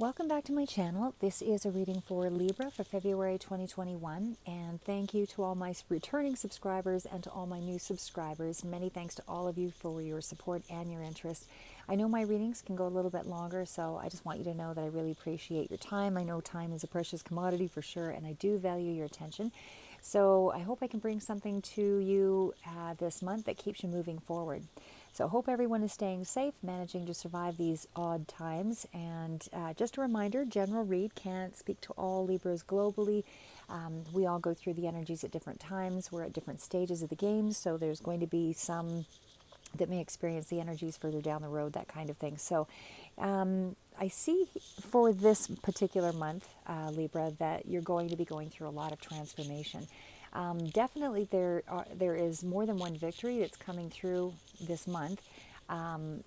Welcome back to my channel. This is a reading for Libra for February 2021, and thank you to all my returning subscribers and to all my new subscribers. Many thanks to all of you for your support and your interest. I know my readings can go a little bit longer, so I just want you to know that I really appreciate your time. I know time is a precious commodity for sure, and I do value your attention. So I hope I can bring something to you this month that keeps you moving forward. So I hope everyone is staying safe, managing to survive these odd times. And just a reminder, general read can't speak to all Libras globally. We all go through the energies at different times. We're at different stages of the game, so there's going to be some that may experience the energies further down the road, that kind of thing. So I see for this particular month, Libra, that you're going to be going through a lot of transformation. Definitely there is more than one victory that's coming through this month, and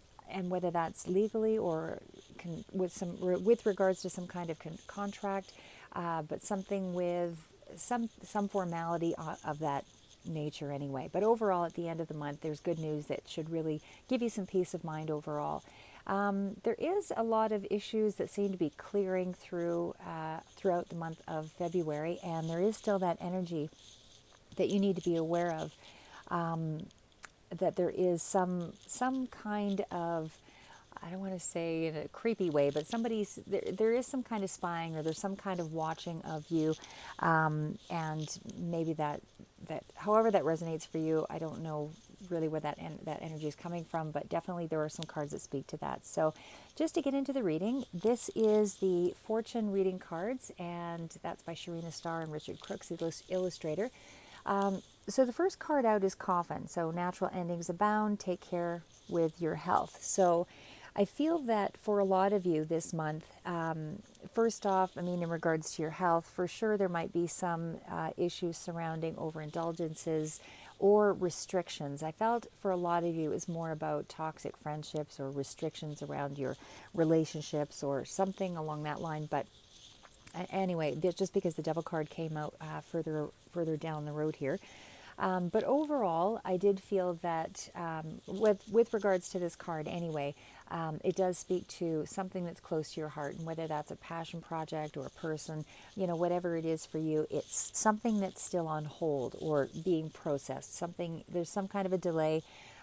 whether that's legally or with regards to some kind of contract, but something with some formality of that nature anyway. But overall, at the end of the month, there's good news that should really give you some peace of mind overall. There is a lot of issues that seem to be clearing throughout the month of February, and there is still that energy that you need to be aware of, that there is some kind of, I don't want to say in a creepy way, but there is some kind of spying, or there's some kind of watching of you, and maybe that however that resonates for you, I don't know really where that energy is coming from, but definitely there are some cards that speak to that. So just to get into the reading, this is the Fortune reading cards, and that's by Sharina Starr and Richard Crooks, the illustrator. So the first card out is Coffin. So natural endings abound, take care with your health. So I feel that for a lot of you this month, first off, I mean, in regards to your health, for sure there might be some issues surrounding overindulgences or restrictions. I felt for a lot of you it was more about toxic friendships or restrictions around your relationships or something along that line. But anyway, just because the Devil card came out further down the road here. But overall, I did feel that with regards to this card anyway, it does speak to something that's close to your heart, and whether that's a passion project or a person, whatever it is for you, it's something that's still on hold or being processed. There's some kind of a delay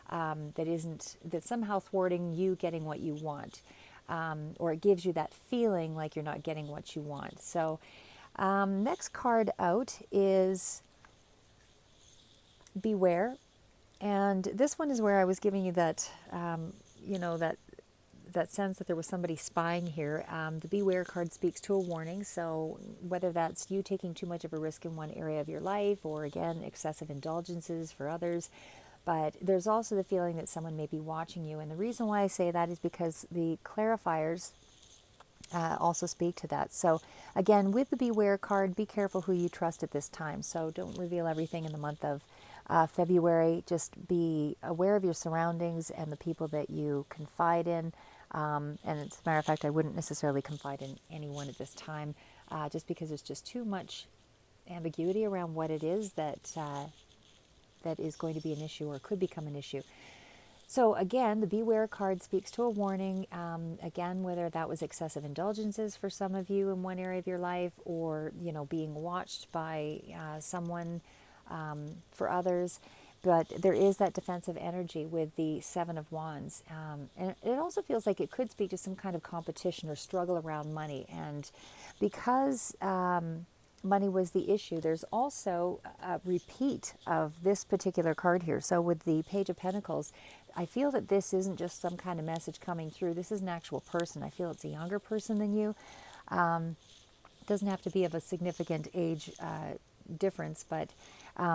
that's somehow thwarting you getting what you want, or it gives you that feeling like you're not getting what you want. So next card out is Beware, and this one is where I was giving you that that sense that there was somebody spying here. The Beware card speaks to a warning, so whether that's you taking too much of a risk in one area of your life, or again excessive indulgences for others, but there's also the feeling that someone may be watching you. And the reason why I say that is because the clarifiers also speak to that. So again, with the Beware card, be careful who you trust at this time. So don't reveal everything in the month of February. Just be aware of your surroundings and the people that you confide in. And as a matter of fact, I wouldn't necessarily confide in anyone at this time, just because there's just too much ambiguity around what it is that is going to be an issue or could become an issue. So again, the Beware card speaks to a warning. Again, whether that was excessive indulgences for some of you in one area of your life, or being watched by someone for others. But there is that defensive energy with the Seven of Wands. And it also feels like it could speak to some kind of competition or struggle around money. And because money was the issue, there's also a repeat of this particular card here. So with the Page of Pentacles, I feel that this isn't just some kind of message coming through. This is an actual person. I feel it's a younger person than you. It doesn't have to be of a significant age difference, but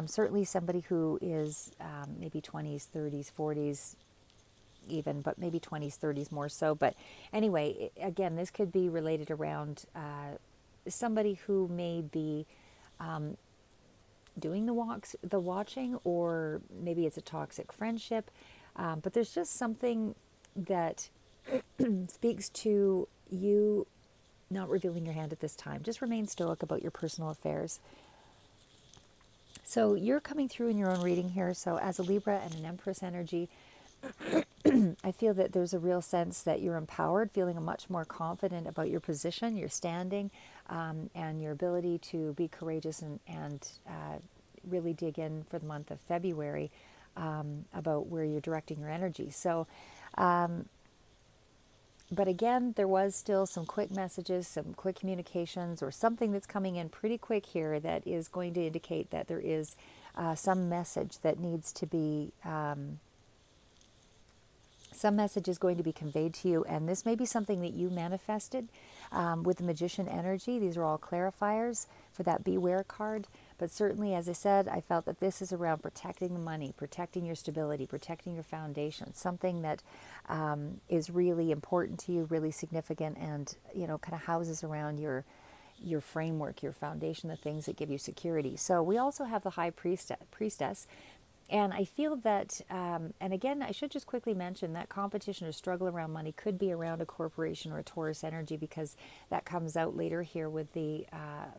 certainly somebody who is maybe 20s, 30s, 40s even, but maybe 20s, 30s more so. But anyway, again, this could be related around somebody who may be doing the watching, or maybe it's a toxic friendship. But there's just something that speaks to you not revealing your hand at this time. Just remain stoic about your personal affairs. So you're coming through in your own reading here. So as a Libra and an Empress energy, I feel that there's a real sense that you're empowered, feeling much more confident about your position, your standing, and your ability to be courageous and really dig in for the month of February about where you're directing your energy. So, but again, there was still some quick messages, some quick communications, or something that's coming in pretty quick here that is going to indicate that there is some message that needs to be, some message is going to be conveyed to you. And this may be something that you manifested with the Magician energy. These are all clarifiers for that Beware card. But certainly, as I said, I felt that this is around protecting the money, protecting your stability, protecting your foundation, something that is really important to you, really significant, and, you know, kind of houses around your framework, your foundation, the things that give you security. So we also have the High Priestess. And I feel that, and again, I should just quickly mention that competition or struggle around money could be around a corporation or a Taurus energy, because that comes out later here with the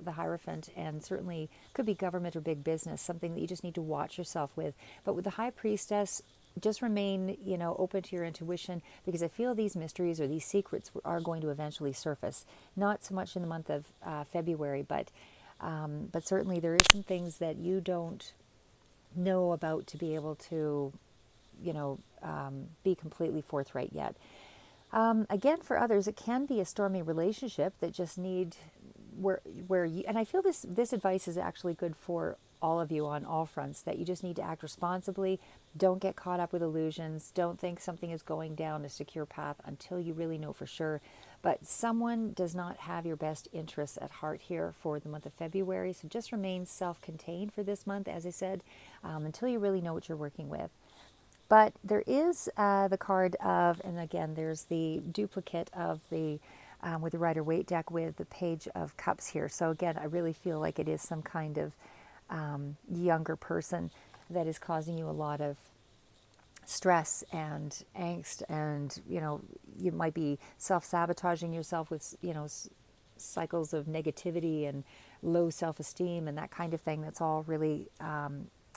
Hierophant, and certainly could be government or big business, something that you just need to watch yourself with. But with the High Priestess, just remain, you know, open to your intuition, because I feel these mysteries or these secrets are going to eventually surface. Not so much in the month of February, but certainly there is some things that you don't know about to be able to, you know, be completely forthright yet. Again, for others, it can be a stormy relationship that just need where you, and I feel this advice is actually good for all of you on all fronts, that you just need to act responsibly. Don't get caught up with illusions. Don't think something is going down a secure path until you really know for sure. But someone does not have your best interests at heart here for the month of February. So just remain self-contained for this month, as I said, until you really know what you're working with. But there is the card of, and again, there's the duplicate of the, with the Rider-Waite deck with the Page of Cups here. So again, I really feel like it is some kind of younger person that is causing you a lot of stress and angst, and, you know, you might be self-sabotaging yourself with, you know, cycles of negativity and low self-esteem and that kind of thing. That's all really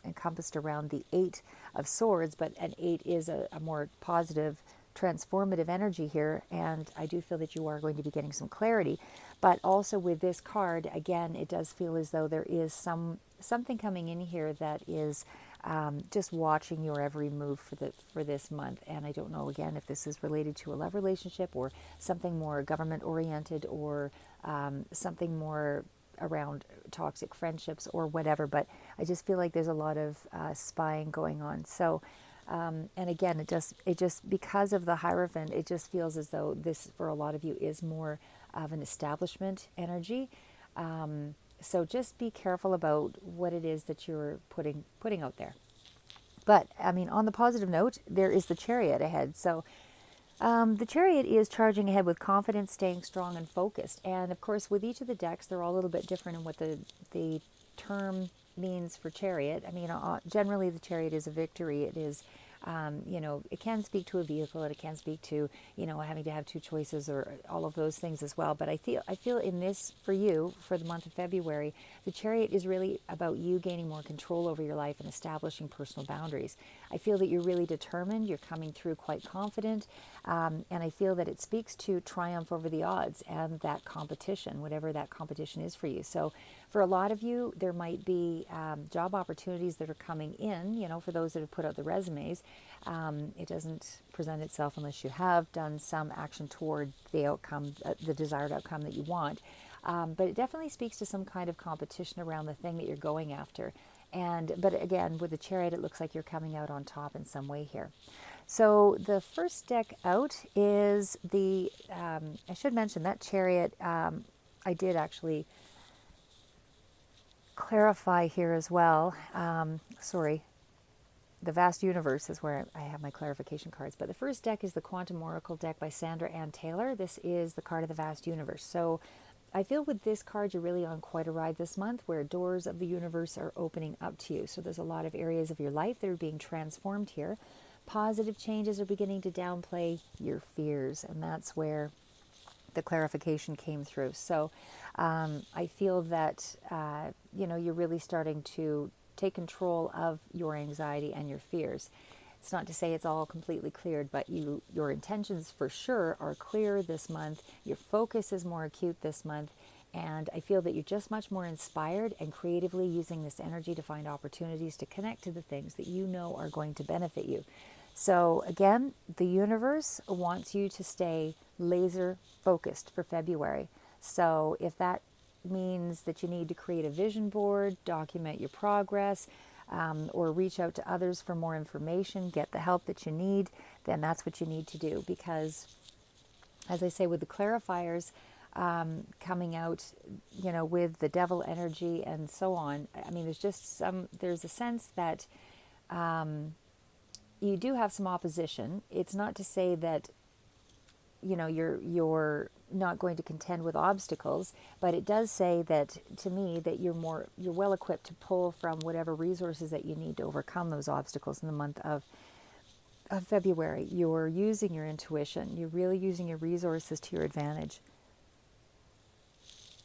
encompassed around the Eight of Swords, but an Eight is a more positive, transformative energy here, and I do feel that you are going to be getting some clarity. But also with this card, again, it does feel as though there is something coming in here that is just watching your every move for this month. And I don't know, again, if this is related to a love relationship or something more government oriented, or something more around toxic friendships or whatever, but I just feel like there's a lot of spying going on. So and again, it just because of the Hierophant, it just feels as though this for a lot of you is more of an establishment energy. So just be careful about what it is that you're putting out there. But I mean, on the positive note, there is the Chariot ahead. So the Chariot is charging ahead with confidence, staying strong and focused. And of course, with each of the decks, they're all a little bit different in what the term means for Chariot. I mean, generally the Chariot is a victory. It is, you know, it can speak to a vehicle, and it can speak to, you know, having to have two choices or all of those things as well. But I feel in this, for you, for the month of February, the Chariot is really about you gaining more control over your life and establishing personal boundaries. I feel that you're really determined. You're coming through quite confident. And I feel that it speaks to triumph over the odds and that competition, whatever that competition is for you. So for a lot of you, there might be job opportunities that are coming in, you know, for those that have put out the resumes. It doesn't present itself unless you have done some action toward the outcome, the desired outcome that you want. But it definitely speaks to some kind of competition around the thing that you're going after. But again, with the Chariot, it looks like you're coming out on top in some way here. So the first deck out is the, I should mention that Chariot, I did actually clarify here as well. Sorry, the Vast Universe is where I have my clarification cards. But the first deck is the Quantum Oracle deck by Sandra Ann Taylor. This is the card of the Vast Universe. So I feel with this card, you're really on quite a ride this month, where doors of the universe are opening up to you. So there's a lot of areas of your life that are being transformed here. Positive changes are beginning to downplay your fears, and that's where the clarification came through. So I feel that, you know, you're really starting to take control of your anxiety and your fears. It's not to say it's all completely cleared, but your intentions for sure are clear this month. Your focus is more acute this month. And I feel that you're just much more inspired and creatively using this energy to find opportunities to connect to the things that you know are going to benefit you. So again, the universe wants you to stay laser focused for February. So if that means that you need to create a vision board, document your progress, or reach out to others for more information, get the help that you need, then that's what you need to do. Because, as I say, with the clarifiers coming out, with the devil energy and so on, I mean, there's a sense that you do have some opposition. It's not to say that you're not going to contend with obstacles, but it does say that, to me, that you're well equipped to pull from whatever resources that you need to overcome those obstacles in the month of February. You're using your intuition. You're really using your resources to your advantage.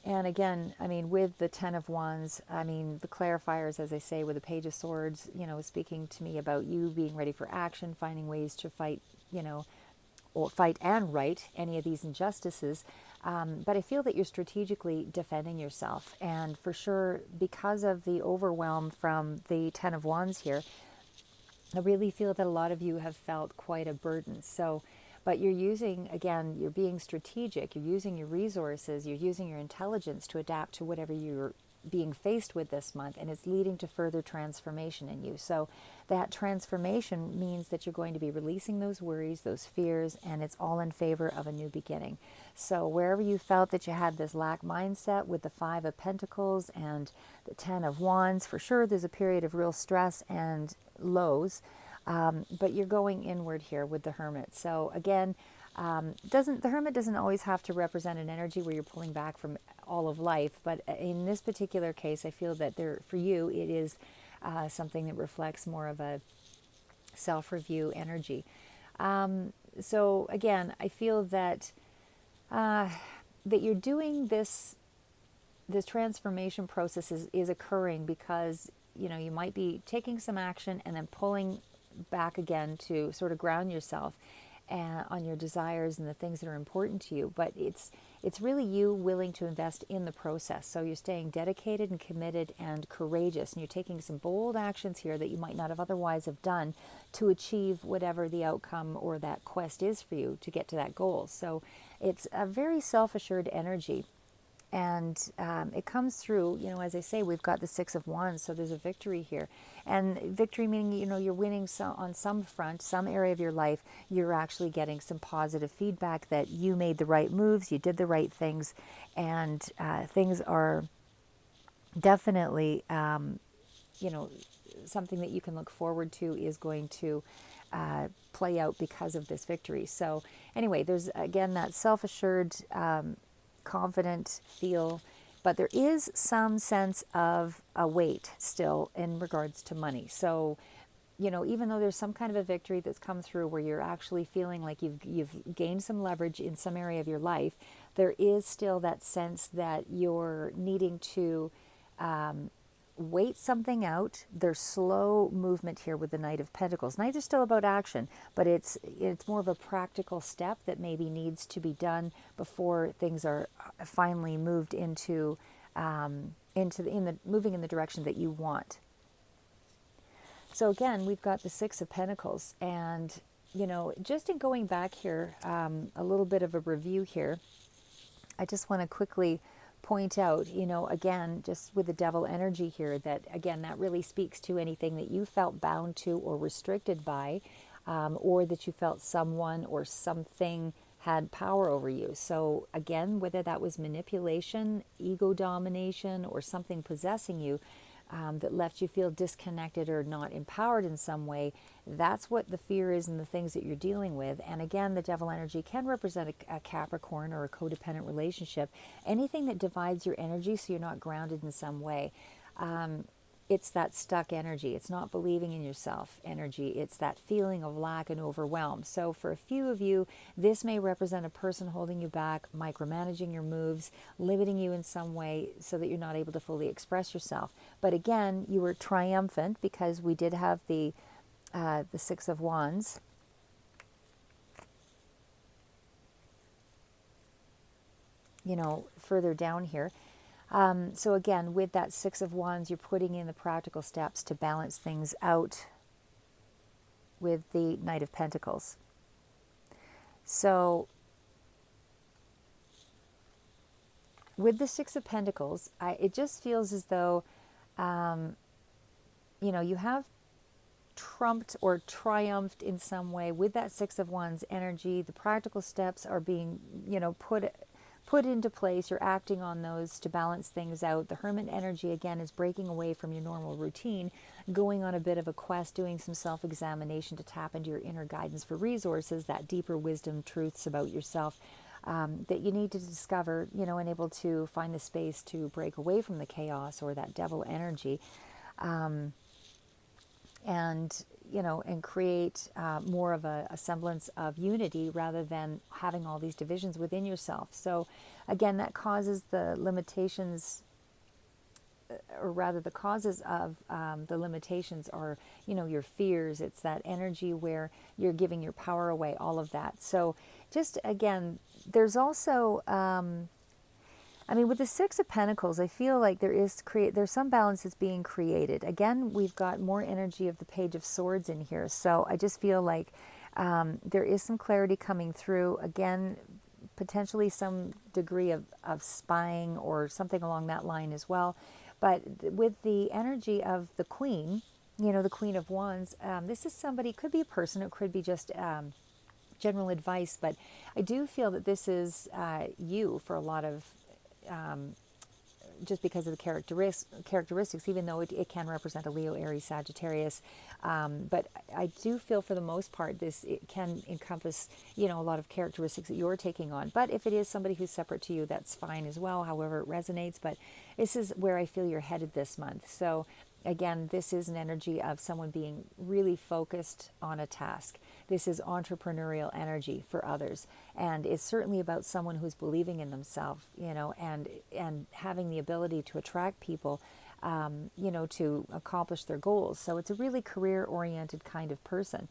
And again, I mean, with the Ten of Wands, I mean, the clarifiers, as I say, with the Page of Swords, speaking to me about you being ready for action, finding ways to fight, or fight and right any of these injustices. But I feel that you're strategically defending yourself. And for sure, because of the overwhelm from the Ten of Wands here, I really feel that a lot of you have felt quite a burden. So, but you're being strategic, you're using your resources, you're using your intelligence to adapt to whatever you're being faced with this month, and it's leading to further transformation in you. So that transformation means that you're going to be releasing those worries, those fears, and it's all in favor of a new beginning. So wherever you felt that you had this lack mindset with the Five of Pentacles and the Ten of Wands, for sure there's a period of real stress and lows. But you're going inward here with the Hermit. So again, the Hermit doesn't always have to represent an energy where you're pulling back from all of life. But in this particular case, I feel that for you, it is something that reflects more of a self-review energy. So again, I feel that that you're doing this transformation process is occurring because you might be taking some action and then pulling back again to sort of ground yourself on your desires and the things that are important to you. But it's really you willing to invest in the process. So you're staying dedicated and committed and courageous, and you're taking some bold actions here that you might not have otherwise have done to achieve whatever the outcome or that quest is for you to get to that goal. So it's a very self-assured energy. And it comes through, as I say, we've got the Six of Wands, so there's a victory here. And victory meaning, you're winning on some front, some area of your life, you're actually getting some positive feedback that you made the right moves, you did the right things, and things are definitely, something that you can look forward to is going to play out because of this victory. So anyway, there's, again, that self-assured, confident feel, but there is some sense of a weight still in regards to money. So, even though there's some kind of a victory that's come through where you're actually feeling like you've gained some leverage in some area of your life, there is still that sense that you're needing to wait something out. There's slow movement here with the Knight of Pentacles. Knights are still about action, but it's more of a practical step that maybe needs to be done before things are finally moved into moving in the direction that you want. So again, we've got the Six of Pentacles, and just in going back here, a little bit of a review here. I just want to quickly point out, again, just with the devil energy here, that again, that really speaks to anything that you felt bound to or restricted by, or that you felt someone or something had power over you. So again, whether that was manipulation, ego domination, or something possessing you, that left you feel disconnected or not empowered in some way, that's what the fear is and the things that you're dealing with. And again, the devil energy can represent a Capricorn or a codependent relationship, anything that divides your energy so you're not grounded in some way. It's that stuck energy. It's not believing in yourself energy. It's that feeling of lack and overwhelm. So for a few of you, this may represent a person holding you back, micromanaging your moves, limiting you in some way so that you're not able to fully express yourself. But again, you were triumphant because we did have the the Six of Wands. You know, further down here. So again, with that Six of Wands, you're putting in the practical steps to balance things out with the Knight of Pentacles. So with the Six of Pentacles, it just feels as though, you know, you have trumped or triumphed in some way with that Six of Wands energy. The practical steps are being, you know, put into place. You're acting on those to balance things out. The Hermit energy, again, is breaking away from your normal routine, going on a bit of a quest, doing some self-examination to tap into your inner guidance for resources, that deeper wisdom, truths about yourself that you need to discover, you know, and able to find the space to break away from the chaos or that devil energy. And, you know, and create more of a semblance of unity rather than having all these divisions within yourself. So again, that causes the limitations, or rather the causes of the limitations are, you know, your fears. It's that energy where you're giving your power away, all of that. So just again, there's also, I mean, with the Six of Pentacles, I feel like there's some balance that's being created. Again, we've got more energy of the Page of Swords in here. So I just feel like there is some clarity coming through. Again, potentially some degree of spying or something along that line as well. But with the energy of the Queen, you know, the Queen of Wands, this is somebody, it could be a person, it could be just general advice, but I do feel that this is you for a lot of, just because of the characteristics, even though it can represent a Leo, Aries, Sagittarius. But I do feel for the most part, it can encompass, you know, a lot of characteristics that you're taking on. But if it is somebody who's separate to you, that's fine as well, however it resonates. But this is where I feel you're headed this month. So again, this is an energy of someone being really focused on a task. This is entrepreneurial energy for others. And it's certainly about someone who's believing in themselves, you know, and having the ability to attract people, you know, to accomplish their goals. So it's a really career-oriented kind of person.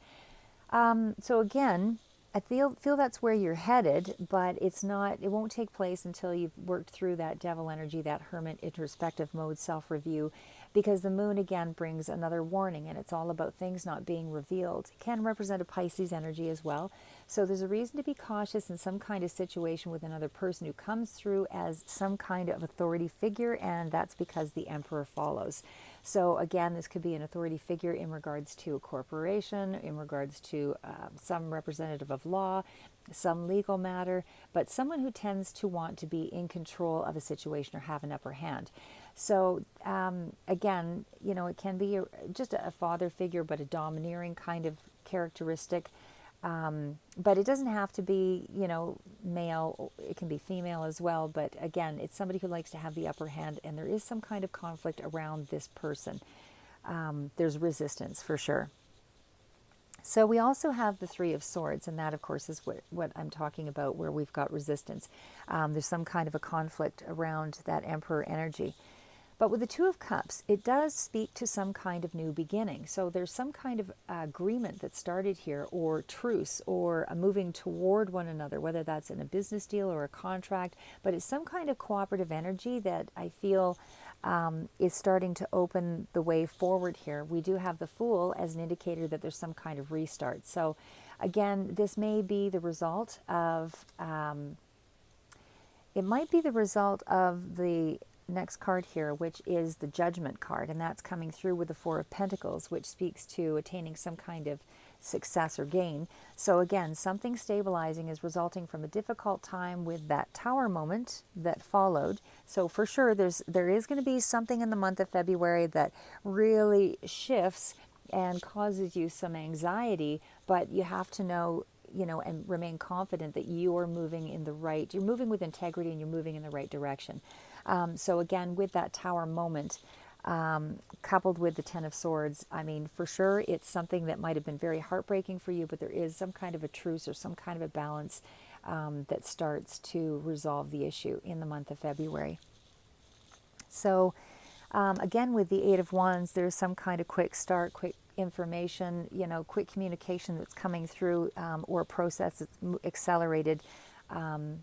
So again, I feel that's where you're headed, but it won't take place until you've worked through that devil energy, that hermit introspective mode, self-review, because the moon again brings another warning, and it's all about things not being revealed. It can represent a Pisces energy as well. So there's a reason to be cautious in some kind of situation with another person who comes through as some kind of authority figure, and that's because the Emperor follows. So again, this could be an authority figure in regards to a corporation, in regards to some representative of law, some legal matter, but someone who tends to want to be in control of a situation or have an upper hand. So again, you know, it can be just a father figure, but a domineering kind of characteristic. But it doesn't have to be, you know, male. It can be female as well. But again, it's somebody who likes to have the upper hand, and there is some kind of conflict around this person. There's resistance for sure. So we also have the Three of Swords, and that, of course, is what I'm talking about, where we've got resistance. There's some kind of a conflict around that Emperor energy. But with the Two of Cups, it does speak to some kind of new beginning. So there's some kind of agreement that started here, or truce, or a moving toward one another, whether that's in a business deal or a contract. But it's some kind of cooperative energy that I feel is starting to open the way forward here. We do have the Fool as an indicator that there's some kind of restart. So again, this may be the result of, it might be the result of the next card here, which is the Judgment card, and that's coming through with the Four of Pentacles, which speaks to attaining some kind of success or gain. So again, something stabilizing is resulting from a difficult time with that Tower moment that followed. So for sure, there is going to be something in the month of February that really shifts and causes you some anxiety, but you have to know, you know, and remain confident that you're moving you're moving with integrity, and you're moving in the right direction. So again, with that Tower moment, coupled with the Ten of Swords, I mean, for sure, it's something that might have been very heartbreaking for you, but there is some kind of a truce or some kind of a balance that starts to resolve the issue in the month of February. So again, with the Eight of Wands, there's some kind of quick start, quick information, quick communication that's coming through, or a process that's accelerated,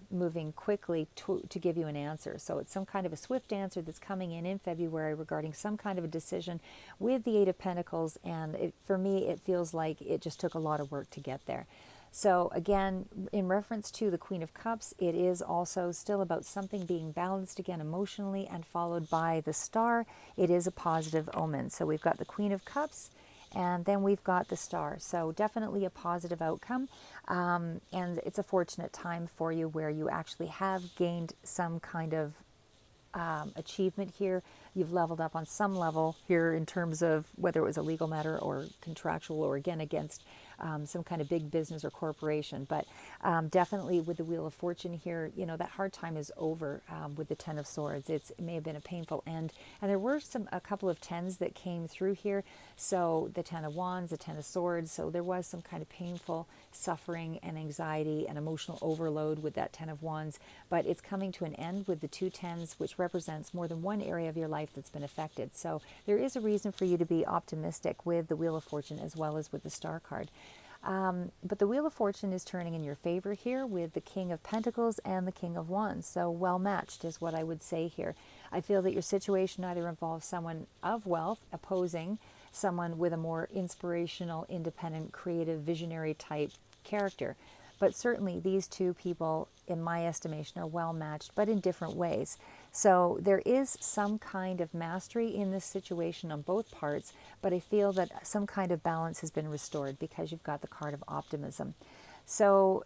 moving quickly to give you an answer. So it's some kind of a swift answer that's coming in February regarding some kind of a decision with the Eight of Pentacles. And for me, it feels like it just took a lot of work to get there. So again, in reference to the Queen of Cups, it is also still about something being balanced again emotionally, and followed by the Star. It is a positive omen. So we've got the Queen of Cups, and then we've got the Star. So definitely a positive outcome. And it's a fortunate time for you where you actually have gained some kind of achievement here. You've leveled up on some level here in terms of whether it was a legal matter or contractual, or again against some kind of big business or corporation. But definitely with the Wheel of Fortune here, that hard time is over with the Ten of Swords. It may have been a painful end. And there were a couple of tens that came through here. So the Ten of Wands, the Ten of Swords. So there was some kind of painful suffering and anxiety and emotional overload with that Ten of Wands. But it's coming to an end with the two tens, which represents more than one area of your life that's been affected. So there is a reason for you to be optimistic with the Wheel of Fortune as well as with the Star card. But the Wheel of Fortune is turning in your favor here with the King of Pentacles and the King of Wands. So well matched is what I would say here. I feel that your situation either involves someone of wealth opposing someone with a more inspirational, independent, creative, visionary type character. But certainly these two people, in my estimation, are well matched, but in different ways. So there is some kind of mastery in this situation on both parts, but I feel that some kind of balance has been restored because you've got the card of optimism. So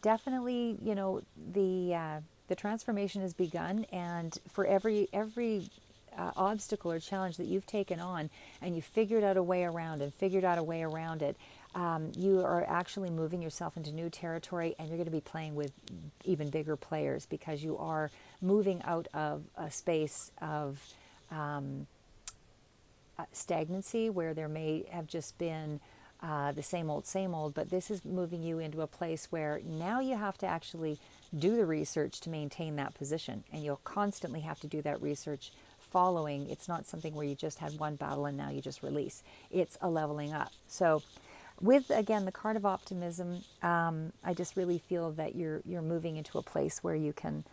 definitely, the transformation has begun, and for every obstacle or challenge that you've taken on, and you figured out a way around it, you are actually moving yourself into new territory, and you're going to be playing with even bigger players because you are moving out of a space of stagnancy where there may have just been the same old, but this is moving you into a place where now you have to actually do the research to maintain that position, and you'll constantly have to do that research following. It's not something where you just had one battle and now you just release. It's a leveling up. So with, again, the card of optimism, I just really feel that you're moving into a place where you can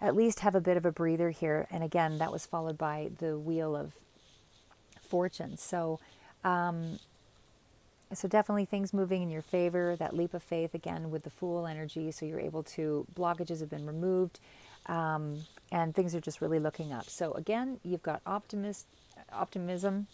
at least have a bit of a breather here. And again, that was followed by the Wheel of Fortune. So definitely things moving in your favor. That leap of faith, again, with the Fool energy. So you're able to, blockages have been removed, and things are just really looking up. So again, you've got optimism.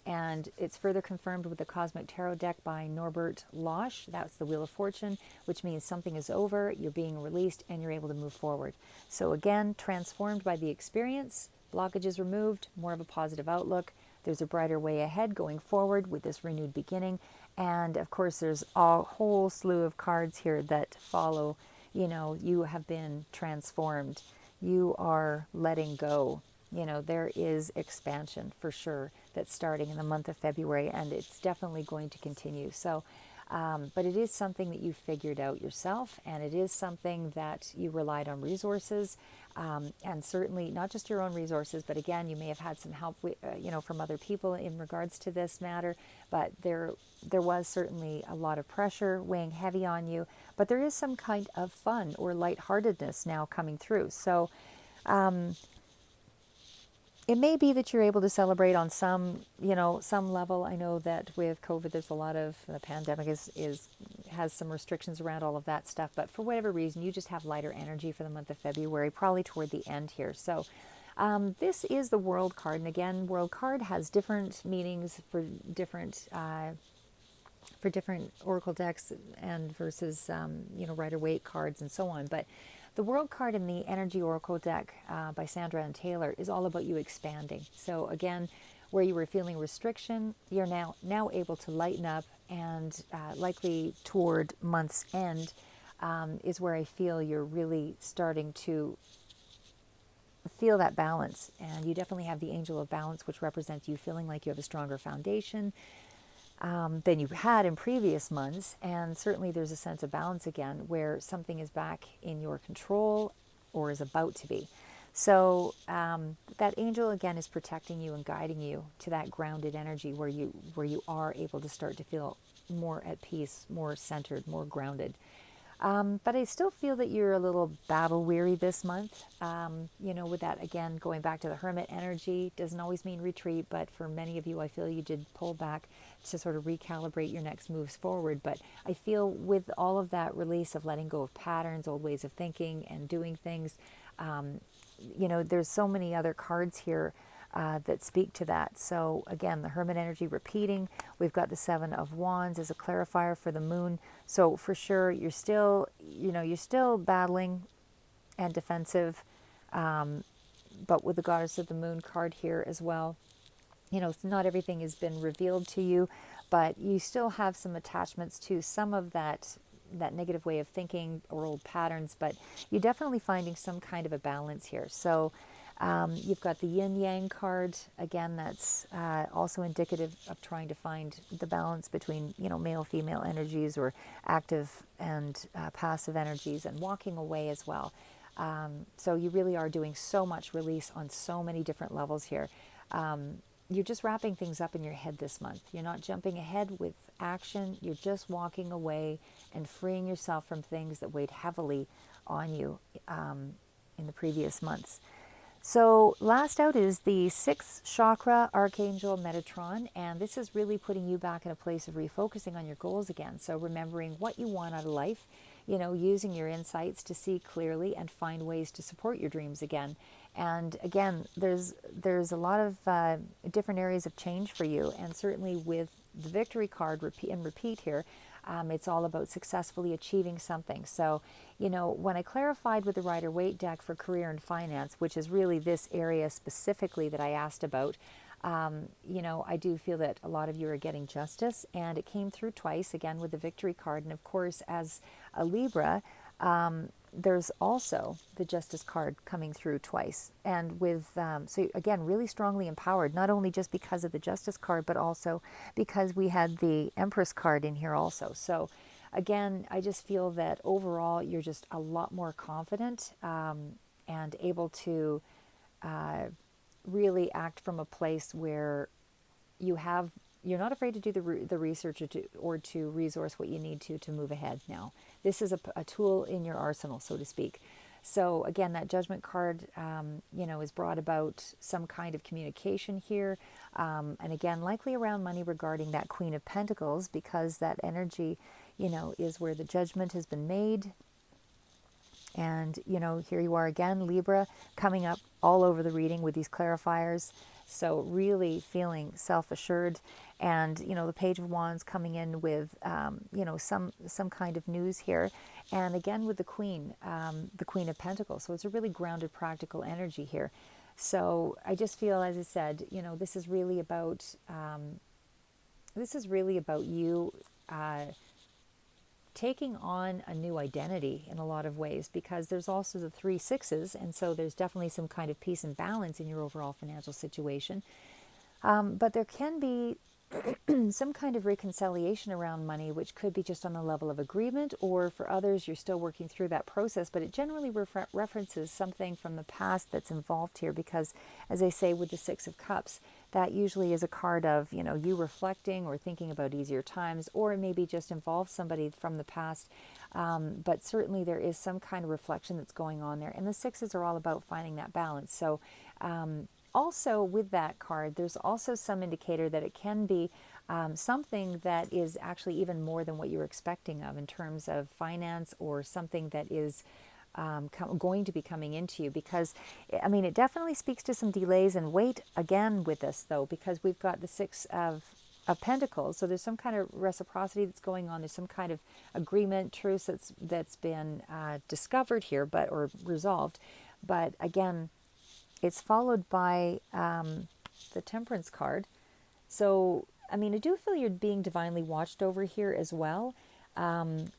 And it's further confirmed with the Cosmic Tarot deck by Norbert Losch. That's the Wheel of Fortune, which means something is over, you're being released, and you're able to move forward. So again, transformed by the experience, blockages removed, more of a positive outlook. There's a brighter way ahead going forward with this renewed beginning. And of course, there's a whole slew of cards here that follow. You have been transformed. You are letting go. There is expansion for sure that's starting in the month of February, and it's definitely going to continue. So, but it is something that you figured out yourself, and it is something that you relied on resources, and certainly not just your own resources, but again, you may have had some help with, from other people in regards to this matter, but there was certainly a lot of pressure weighing heavy on you, but there is some kind of fun or lightheartedness now coming through. So, it may be that you're able to celebrate on some level. I know that with COVID, there's a lot of, the pandemic has some restrictions around all of that stuff, but for whatever reason, you just have lighter energy for the month of February, probably toward the end here. So this is the World card, and again, World card has different meanings for different oracle decks and versus Rider-Waite cards and so on, but the World card in the Energy Oracle deck by Sandra and Taylor is all about you expanding. So again, where you were feeling restriction, you're now able to lighten up, and likely toward month's end is where I feel you're really starting to feel that balance. And you definitely have the Angel of Balance, which represents you feeling like you have a stronger foundation than you had in previous months. And certainly there's a sense of balance again where something is back in your control or is about to be. So that angel again is protecting you and guiding you to that grounded energy where you are able to start to feel more at peace, more centered, more grounded. But I still feel that you're a little battle weary this month. With that, again, going back to the hermit energy, doesn't always mean retreat, but for many of you, I feel you did pull back to sort of recalibrate your next moves forward. But I feel with all of that release of letting go of patterns, old ways of thinking and doing things, there's so many other cards here that speak to that. So again, the hermit energy repeating. We've got the Seven of Wands as a clarifier for the moon. So for sure, you're still battling and defensive, but with the Goddess of the Moon card here as well. Not everything has been revealed to you, but you still have some attachments to some of that negative way of thinking or old patterns, but you're definitely finding some kind of a balance here. So you've got the yin yang card again. That's also indicative of trying to find the balance between male female energies or active and passive energies, and walking away as well. So you really are doing so much release on so many different levels here. You're just wrapping things up in your head this month. You're not jumping ahead with action. You're just walking away and freeing yourself from things that weighed heavily on you in the previous months. So last out is the 6th chakra, Archangel Metatron, and this is really putting you back in a place of refocusing on your goals again. So remembering what you want out of life, using your insights to see clearly and find ways to support your dreams again. And again, there's a lot of different areas of change for you, and certainly with the victory card repeat here, it's all about successfully achieving something. So, when I clarified with the Rider-Waite deck for career and finance, which is really this area specifically that I asked about, I do feel that a lot of you are getting justice, and it came through twice, again, with the victory card. And of course, as a Libra, there's also the Justice card coming through twice. And with, so again, really strongly empowered, not only just because of the Justice card, but also because we had the Empress card in here also. So again, I just feel that overall, you're just a lot more confident and able to really act from a place where you're not afraid to do the research or to resource what you need to move ahead now. This is a tool in your arsenal, so to speak. So again, that Judgment card, is brought about some kind of communication here. And again, likely around money regarding that Queen of Pentacles, because that energy, is where the judgment has been made. And, here you are again, Libra, coming up all over the reading with these clarifiers. So really feeling self-assured, and the Page of Wands coming in with some kind of news here, and again with the Queen of Pentacles. So it's a really grounded, practical energy here. So I just feel, as I said, this is really about you taking on a new identity in a lot of ways, because there's also the 3 sixes, and so there's definitely some kind of peace and balance in your overall financial situation. But there can be some kind of reconciliation around money, which could be just on the level of agreement, or for others, you're still working through that process, but it generally references something from the past that's involved here, because, as I say, with the 6 of Cups, that usually is a card of, you reflecting or thinking about easier times, or it maybe just involves somebody from the past. But certainly there is some kind of reflection that's going on there. And the 6s are all about finding that balance. So also with that card, there's also some indicator that it can be something that is actually even more than what you're expecting of in terms of finance, or something that is going to be coming into you, because it definitely speaks to some delays and wait again with this, though, because we've got the 6 of Pentacles. So there's some kind of reciprocity that's going on. There's some kind of agreement, truce that's been discovered here, or resolved. But again, it's followed by the Temperance card. So I do feel you're being divinely watched over here as well.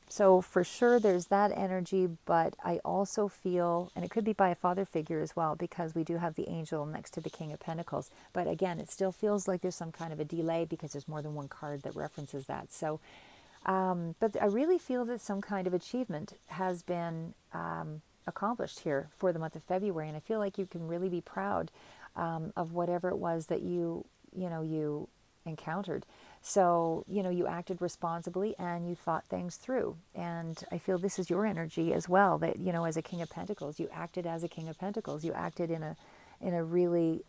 So for sure there's that energy, but I also feel, and it could be by a father figure as well, because we do have the angel next to the King of Pentacles. But again, it still feels like there's some kind of a delay, because there's more than one card that references that. So, but I really feel that some kind of achievement has been accomplished here for the month of February, and I feel like you can really be proud of whatever it was that you encountered. So, you acted responsibly and you thought things through. And I feel this is your energy as well, that, as a King of Pentacles, you acted as a King of Pentacles. You acted in a really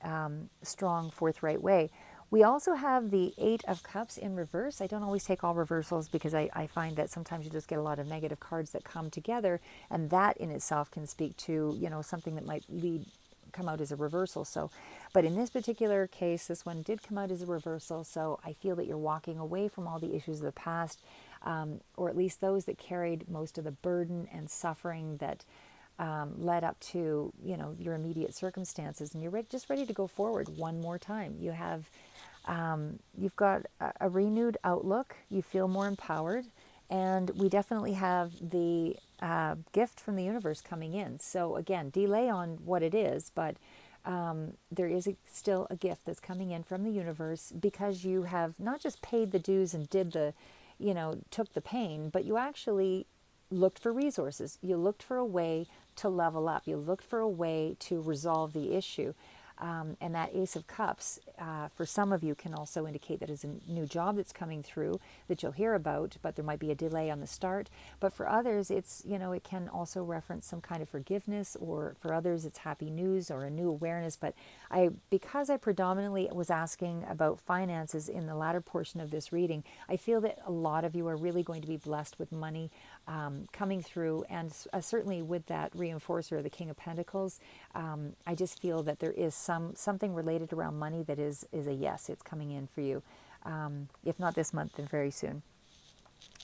strong, forthright way. We also have the Eight of Cups in reverse. I don't always take all reversals because I find that sometimes you just get a lot of negative cards that come together, and that in itself can speak to, something that might come out as a reversal. So, but in this particular case, this one did come out as a reversal. So I feel that you're walking away from all the issues of the past, or at least those that carried most of the burden and suffering that led up to, your immediate circumstances, and you're just ready to go forward one more time. You've got a renewed outlook. You feel more empowered, and we definitely have the gift from the universe coming in. So again, delay on what it is, but there is still a gift that's coming in from the universe, because you have not just paid the dues and took the pain, but you actually looked for resources. You looked for a way to level up. You looked for a way to resolve the issue. And that Ace of Cups, for some of you, can also indicate that it's a new job that's coming through that you'll hear about, but there might be a delay on the start. But for others, it's, it can also reference some kind of forgiveness, or for others, it's happy news or a new awareness. But because I predominantly was asking about finances in the latter portion of this reading, I feel that a lot of you are really going to be blessed with money coming through, and certainly with that reinforcer of the King of Pentacles, I just feel that there is something related around money that is a yes. It's coming in for you, if not this month, then very soon.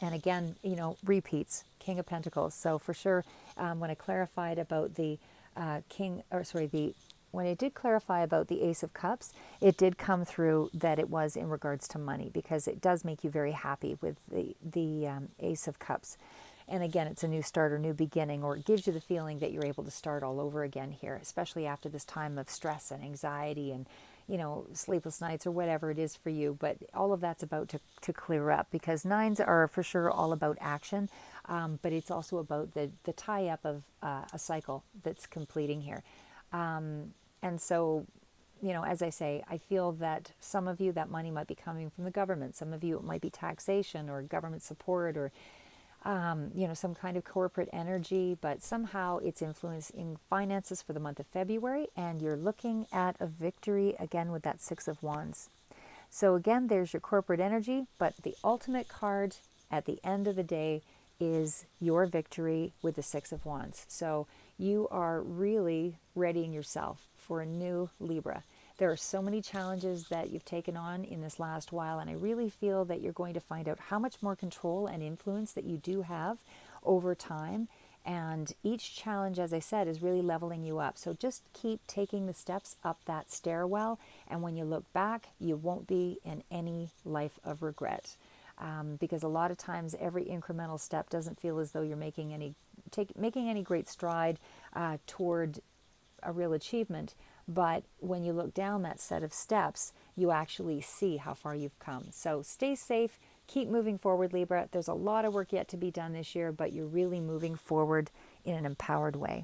And again, repeats, King of Pentacles. So for sure, when I clarified about the when I did clarify about the Ace of Cups, it did come through that it was in regards to money, because it does make you very happy with the Ace of Cups. And again, it's a new start or new beginning, or it gives you the feeling that you're able to start all over again here, especially after this time of stress and anxiety and, sleepless nights or whatever it is for you. But all of that's about to clear up, because nines are for sure all about action, but it's also about the tie-up of a cycle that's completing here. And so, as I say, I feel that some of you, that money might be coming from the government. Some of you, it might be taxation or government support, or some kind of corporate energy, but somehow it's influencing finances for the month of February, and you're looking at a victory again with that Six of Wands. So again, there's your corporate energy, but the ultimate card at the end of the day is your victory with the Six of Wands. So you are really readying yourself for a new Libra. There are so many challenges that you've taken on in this last while, and I really feel that you're going to find out how much more control and influence that you do have over time. And each challenge, as I said, is really leveling you up. So just keep taking the steps up that stairwell, and when you look back, you won't be in any life of regret. Because a lot of times every incremental step doesn't feel as though you're making any great stride toward a real achievement. But when you look down that set of steps, you actually see how far you've come. So stay safe, keep moving forward, Libra. There's a lot of work yet to be done this year, but you're really moving forward in an empowered way.